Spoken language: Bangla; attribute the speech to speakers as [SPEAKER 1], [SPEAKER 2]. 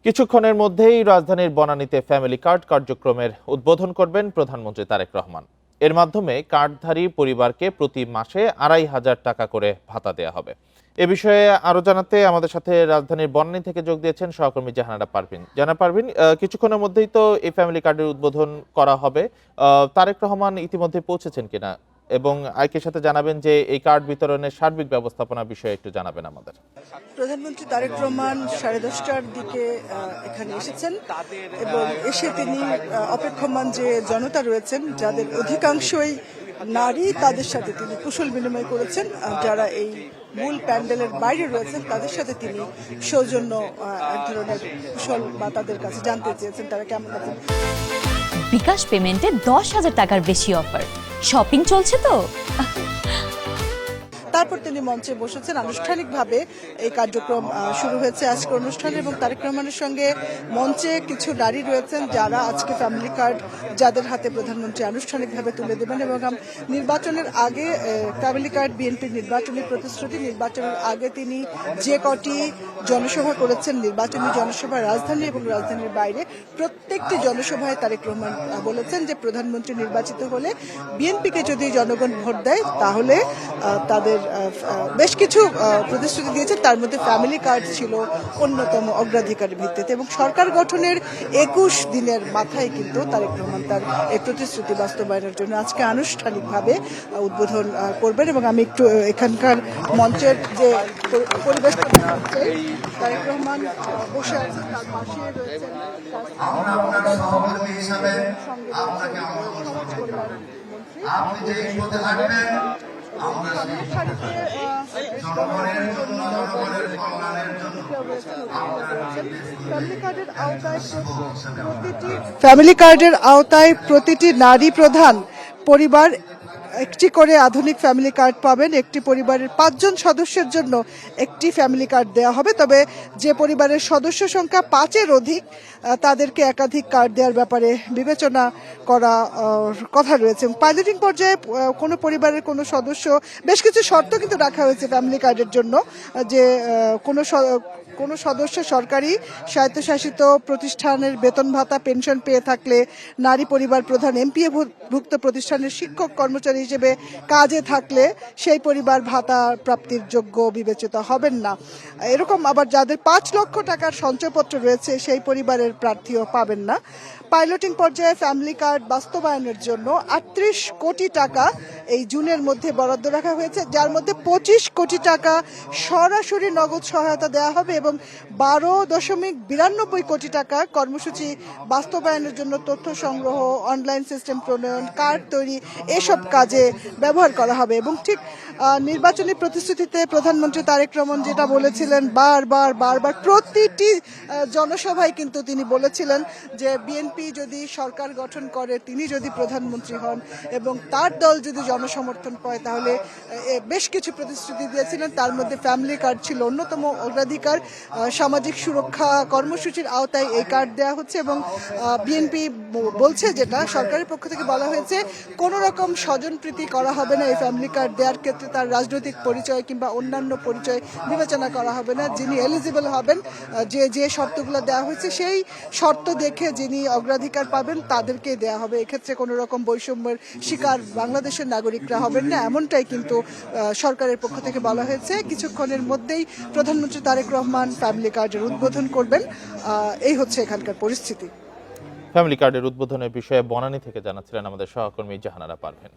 [SPEAKER 1] কিছুক্ষণের মধ্যেই রাজধানীর বনানীতে ফ্যামিলি কার্ড কার্যক্রমের উদ্বোধন করবেন প্রধানমন্ত্রী তারেক রহমান। এর মাধ্যমে কার্ডধারী পরিবারকে প্রতি মাসে ২৫০০ টাকা করে ভাতা দেওয়া হবে। এ বিষয়ে আরো জানাতে আমাদের সাথে রাজধানীর বনানী থেকে যোগ দিয়েছেন সহকর্মী জাহানারা পারভিন। জাহানারা পারভিন, কিছুক্ষণের মধ্যেই তো এই ফ্যামিলি কার্ডের উদ্বোধন করা হবে। তারেক রহমান ইতিমধ্যে পৌঁছেছেন কিনা এবং আইকের সাথে জানাবেন যে এই কার্ড বিতরণের সার্বিক ব্যবস্থাপনা বিষয়ে একটু জানাবেন আমাদের।
[SPEAKER 2] প্রধানমন্ত্রী তারেক রহমান 10:30টার দিকে এখানে এসেছেন এবং এসে তিনি অপেক্ষমান যে জনতা রয়েছেন, যাদের অধিকাংশই নারী, তাদের সাথে তিনি কুশল বিনিময় করেছেন। যারা এই মূল প্যান্ডেলের বাইরে রয়েছেন তাদের সাথে তিনি সৌজন্য এক ধরনের কুশল বা তাদের কাছে জানতে চেয়েছেন তারা কেমন আছেন।
[SPEAKER 3] বিকাশ পেমেন্টে 10,000 টাকার বেশি অফার, শপিং চলছে তো।
[SPEAKER 2] তারপর তিনি মঞ্চে বসেছেন। আনুষ্ঠানিকভাবে এই কার্যক্রম শুরু হয়েছে আজকে অনুষ্ঠানে এবং তারেক রহমানের সঙ্গে মঞ্চে কিছু নারী রয়েছেন যারা আজকে ফ্যামিলি কার্ড যাদের হাতে প্রধানমন্ত্রী আনুষ্ঠানিকভাবে তুলে দেবেন। এবং নির্বাচনের আগে ফ্যামিলি কার্ড বিএনপির নির্বাচনী প্রতিশ্রুতি, নির্বাচনের আগে তিনি যে কটি জনসভা করেছেন, নির্বাচনী জনসভা রাজধানী এবং রাজধানীর বাইরে, প্রত্যেকটি জনসভায় তারেক রহমান বলেছেন যে প্রধানমন্ত্রী নির্বাচিত হলে বিএনপিকে যদি জনগণ ভোট দেয় তাহলে তাদের বেশ কিছু প্রতিশ্রুতি দিয়েছেন। তার মধ্যে ফ্যামিলি কার্ড ছিল অন্যতম অগ্রাধিকারের ভিত্তিতে এবং সরকার গঠনের 21 দিনের মাথায় কিন্তু তারেক রহমান তার এই প্রতিশ্রুতি বাস্তবায়নের জন্য আজকে আনুষ্ঠানিকভাবে উদ্বোধন করবেন। এবং আমি একটু এখানকার মঞ্চের যে পরিবেশটা হচ্ছে, তারেক রহমান বসে আছেন, তার পাশে রয়েছেন
[SPEAKER 4] আপনি যে পথে থাকবেন
[SPEAKER 2] ফ্যামিলি কার্ডের আওতায় প্রতিটি নারী প্রধান পরিবার একটি করে আধুনিক ফ্যামিলি কার্ড পাবেন। একটি পরিবারের 5 জন সদস্যের জন্য একটি ফ্যামিলি কার্ড দেওয়া হবে। তবে যে পরিবারের সদস্য সংখ্যা 5-এর অধিক তাদেরকে একাধিক কার্ড দেওয়ার ব্যাপারে বিবেচনা করা কথা রয়েছে। পাইলটিং পর্যায়ে কোনো পরিবারের কোনো সদস্য, বেশ কিছু শর্ত কিন্তু রাখা হয়েছে ফ্যামিলি কার্ডের জন্য, যে কোনো সদস্য সরকারি স্বায়ত্তশাসিত প্রতিষ্ঠানের বেতন ভাতা পেনশন পেয়ে থাকলে, নারী পরিবার প্রধান এমপিএ ভুক্ত প্রতিষ্ঠানের শিক্ষক কর্মচারী হিসেবে কাজে থাকলে সেই পরিবার ভাতা প্রাপ্তির যোগ্য বিবেচিত হবেন না। এরকম আবার যাদের 5 লক্ষ টাকার সঞ্চয়পত্র রয়েছে সেই পরিবারের প্রার্থীও পাবেন না। পাইলটিং পর্যায়ে ফ্যামিলি কার্ড বাস্তবায়নের জন্য 38 কোটি টাকা এই জুনের মধ্যে বরাদ্দ রাখা হয়েছে, যার মধ্যে 25 কোটি টাকা সরাসরি নগদ সহায়তা দেওয়া হবে এবং 12.92 কোটি টাকা কর্মসূচি বাস্তবায়নের জন্য তথ্য সংগ্রহ, অনলাইন সিস্টেম প্রণয়ন, কার্ড তৈরি, এসব কাজে ব্যবহার করা হবে। এবং ঠিক নির্বাচনী প্রতিশ্রুতিতে প্রধানমন্ত্রী তারেক রহমান যেটা বলেছিলেন বারবার প্রতিটি জনসভায় কিন্তু তিনি বলেছিলেন যে বিএনপি যদি সরকার গঠন করে, তিনি যদি প্রধানমন্ত্রী হন এবং তার দল যদি জনসমর্থন পায়, তাহলে বেশ কিছু প্রতিশ্রুতি দিয়েছিলেন। তার মধ্যে ফ্যামিলি কার্ড ছিল অন্যতম অগ্রাধিকার। সামাজিক সুরক্ষা কর্মসূচির আওতায় এই কার্ড দেওয়া হচ্ছে এবং বিএনপি বলছে, যেটা সরকারের পক্ষ থেকে বলা হয়েছে, কোনো রকম স্বজনপ্রীতি করা হবে না। এই ফ্যামিলি কার্ড দেওয়ার ক্ষেত্রে তার রাজনৈতিক পরিচয় কিংবা অন্যান্য পরিচয় বিবেচনা করা হবে না। যিনি এলিজিবল হবেন, যে শর্তগুলো দেওয়া হয়েছে সেই শর্ত দেখে যিনি অগ্রাধিকার পাবেন তাদেরকে দেওয়া হবে। এক্ষেত্রে কোনো রকম বৈষম্যের শিকার বাংলাদেশের নাগরিকরা হবেন না, এমনটাই কিন্তু সরকারের পক্ষ থেকে বলা হয়েছে। কিছুক্ষণের মধ্যেই প্রধানমন্ত্রী তারেক রহমান ফ্যামিলি কার্ডের উদ্বোধন করবেন। এই হচ্ছে এখানকার পরিস্থিতি।
[SPEAKER 1] ফ্যামিলি কার্ডের উদ্বোধনের বিষয়ে বনানী থেকে জানাচ্ছিলেন আমাদের সহকর্মী জাহানারা পারভিন।